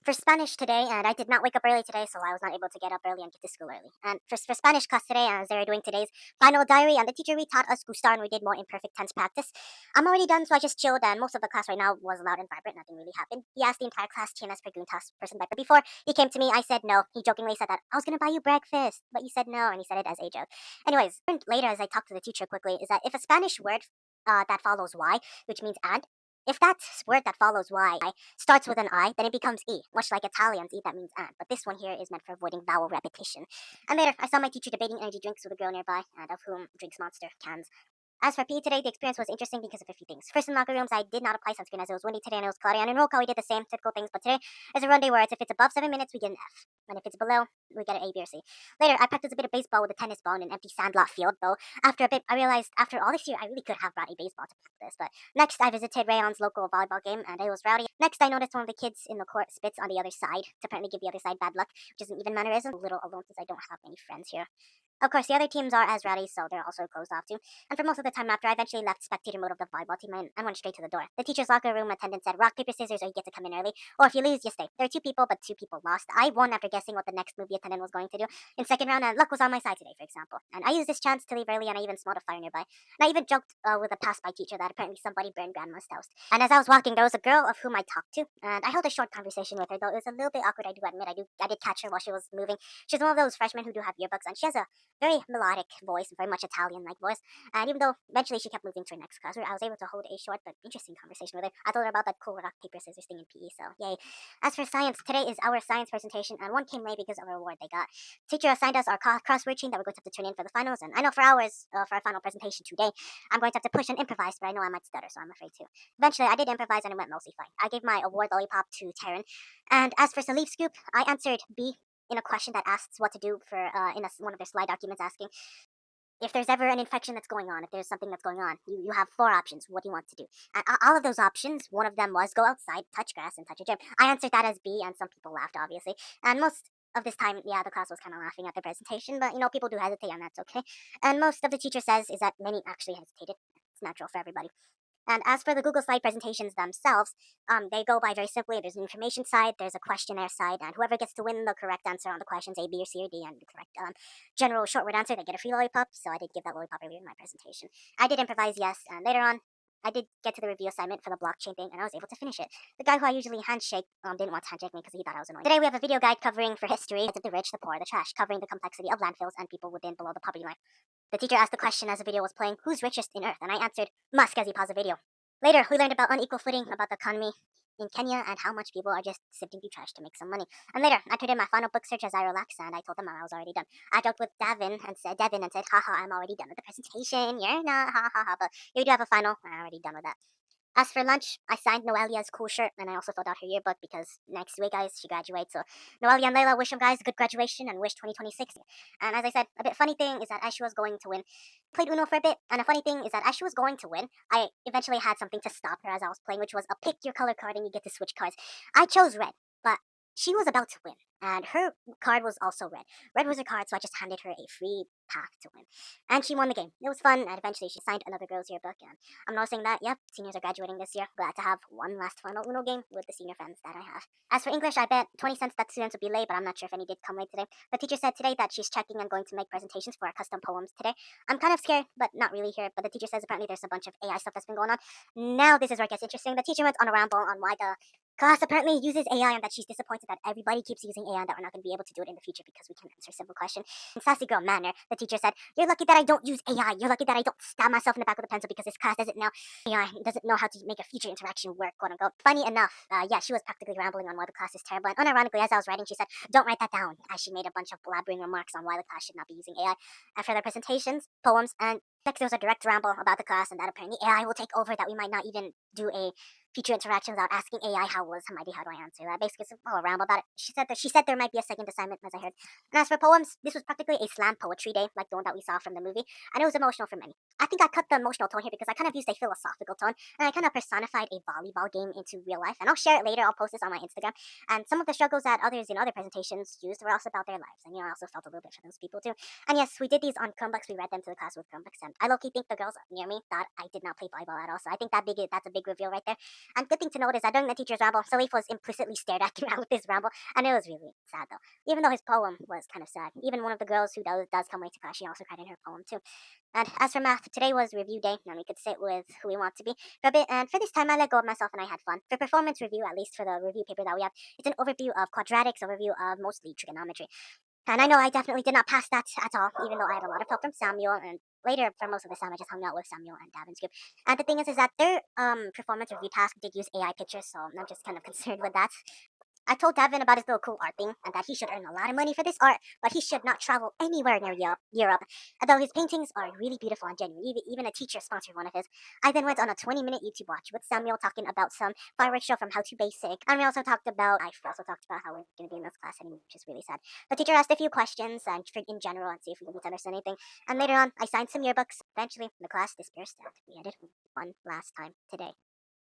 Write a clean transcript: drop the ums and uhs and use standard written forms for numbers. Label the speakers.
Speaker 1: for Spanish today, and I did not wake up early today, so I was not able to get up early and get to school early. And for Spanish class today, as they were doing today's final diary, and the teacher taught us gustar, and we did more imperfect tense practice. I'm already done, so I just chilled, and most of the class right now was loud and vibrant. Nothing really happened. He asked the entire class, TNS Preguntas, person by before he came to me. I said no. He jokingly said that I was gonna buy you breakfast, but you said no, and he said it as a joke. Anyways, learned later as I talked to the teacher quickly is that if a Spanish word that follows y, which means and, if that word that follows y starts with an I, then it becomes E, much like Italians E that means and. But this one here is meant for avoiding vowel repetition. And later, I saw my teacher debating energy drinks with a girl nearby, and of whom drinks Monster cans. As for PE today, the experience was interesting because of a few things. First, in locker rooms, I did not apply sunscreen as it was windy today and it was cloudy. And in roll call, we did the same typical things. But today is a run day where it's if it's above 7 minutes, we get an F. And if it's below, we get an A, B, or C. Later, I practiced a bit of baseball with a tennis ball in an empty sandlot field, though. After a bit, I realized after all this year, I really could have brought a baseball to practice. But next, I visited Rayon's local volleyball game and it was rowdy. Next, I noticed one of the kids in the court spits on the other side to apparently give the other side bad luck, which is an even mannerism. A little alone since I don't have many friends here. Of course, the other teams are as rowdy, so they're also closed off too. And for most of the time after, I eventually left spectator mode of the volleyball team and went straight to the door. The teacher's locker room attendant said, rock, paper, scissors, or you get to come in early. Or if you lose, you stay. There are two people, but two people lost. I won after guessing what the next movie attendant was going to do in second round, and luck was on my side today, for example. And I used this chance to leave early, and I even smelled a fire nearby. And I even joked with a pass-by teacher that apparently somebody burned grandma's toast. And as I was walking, there was a girl of whom I talked to, and I held a short conversation with her, though it was a little bit awkward, I do admit. I did catch her while she was moving. She's one of those freshmen who do have yearbooks, and she has a very melodic voice, very much Italian-like voice. And even though eventually she kept moving to her next class, I was able to hold a short but interesting conversation with her. I told her about that cool rock, paper, scissors thing in PE, so yay. As for science, today is our science presentation, and one came late because of a reward they got. Teacher assigned us our crossword chain that we're going to have to turn in for the finals, and I know for ours, for our final presentation today, I'm going to have to push and improvise, but I know I might stutter, so I'm afraid to. Eventually, I did improvise, and it went mostly fine. I gave my award lollipop to Taryn, and as for Salif Scoop, I answered B in a question that asks what to do for one of their slide documents asking if there's ever an infection that's going on, if there's something that's going on, you have four options. What do you want to do? And all of those options, one of them was go outside, touch grass, and touch a gym. I answered that as B, and some people laughed, obviously. And most of this time, yeah, the class was kind of laughing at the presentation, but people do hesitate, and that's okay. And most of the teacher says is that many actually hesitated. It's natural for everybody. And as for the Google Slide presentations themselves, they go by very simply. There's an information side, there's a questionnaire side, and whoever gets to win the correct answer on the questions A, B, or C, or D, and the correct general short word answer, they get a free lollipop. So I did give that lollipop earlier in my presentation. I did improvise, yes, and later on, I did get to the review assignment for the blockchain thing, and I was able to finish it. The guy who I usually handshake didn't want to handshake me because he thought I was annoying. Today we have a video guide covering for history of the rich, the poor, the trash, covering the complexity of landfills and people within below the poverty line. The teacher asked the question as the video was playing, who's richest in Earth? And I answered, Musk, as he paused the video. Later, we learned about unequal footing, about the economy in Kenya, and how much people are just sifting through trash to make some money. And later, I turned in my final book search as I relaxed, and I told them I was already done. I joked with Devin and said, haha, I'm already done with the presentation. You're not, ha ha ha. But you do have a final, I'm already done with that. As for lunch, I signed Noelia's cool shirt, and I also filled out her yearbook because next week, guys, she graduates. So, Noelia and Layla, wish them guys a good graduation and wish 2026. And as I said, a bit funny thing is that as she was going to win, played Uno for a bit, and a funny thing is that as she was going to win, I eventually had something to stop her as I was playing, which was a pick your color card and you get to switch cards. I chose red, but she was about to win, and her card was also red. Red was her card, so I just handed her a free path to win. And she won the game. It was fun, and eventually she signed another girl's yearbook, and I'm noticing that, yep, seniors are graduating this year. Glad to have one last final Uno game with the senior friends that I have. As for English, I bet 20 cents that students would be late, but I'm not sure if any did come late today. The teacher said today that she's checking and going to make presentations for our custom poems today. I'm kind of scared, but not really here. But the teacher says apparently there's a bunch of AI stuff that's been going on. Now this is where it gets interesting. The teacher went on a ramble on why the class apparently uses AI and that she's disappointed that everybody keeps using AI and that we're not going to be able to do it in the future because we can't answer a simple question. In sassy girl manner, the teacher said, you're lucky that I don't use AI. You're lucky that I don't stab myself in the back with a pencil because this class doesn't know AI, doesn't know how to make a future interaction work, quote unquote. Funny enough, yeah, she was practically rambling on why the class is terrible. And unironically, as I was writing, she said, don't write that down, as she made a bunch of blabbering remarks on why the class should not be using AI. After their presentations, poems, and next there was a direct ramble about the class and that apparently AI will take over, that we might not even do a future interaction without asking AI how was Hamidi, how do I answer that? Basically, it's a little ramble about it. She said there might be a second assignment, as I heard. And as for poems, this was practically a slam poetry day, like the one that we saw from the movie, and it was emotional for many. I think I cut the emotional tone here because I kind of used a philosophical tone and I kind of personified a volleyball game into real life. And I'll share it later. I'll post this on my Instagram. And some of the struggles that others in other presentations used were also about their lives. And I also felt a little bit for those people too. And yes, we did these on Chromebooks. We read them to the class with Chromebooks. And I low-key think the girls near me thought I did not play volleyball at all. So I think that's a big reveal right there. And good thing to note is that during the teacher's ramble, Salif was implicitly stared at throughout this ramble. And it was really sad though. Even though his poem was kind of sad. Even one of the girls who does come late to class, she also cried in her poem too. And as for math, today was review day, and we could sit with who we want to be for a bit. And for this time, I let go of myself and I had fun. For performance review, at least for the review paper that we have, it's an overview of quadratics, overview of mostly trigonometry. And I know I definitely did not pass that at all, even though I had a lot of help from Samuel. And later, for most of the time, I just hung out with Samuel and Davin's group. And the thing is that their performance review task did use AI pictures, so I'm just kind of concerned with that. I told Devin about his little cool art thing and that he should earn a lot of money for this art, but he should not travel anywhere near Europe. Although his paintings are really beautiful and genuine, even a teacher sponsored one of his. I then went on a 20-minute YouTube watch with Samuel talking about some fireworks show from How to Basic, and we also talked about how we're going to be in this class anymore, which is really sad. The teacher asked a few questions and in general and see if we could understand anything. And later on, I signed some yearbooks. Eventually, the class dispersed and we ended one last time today.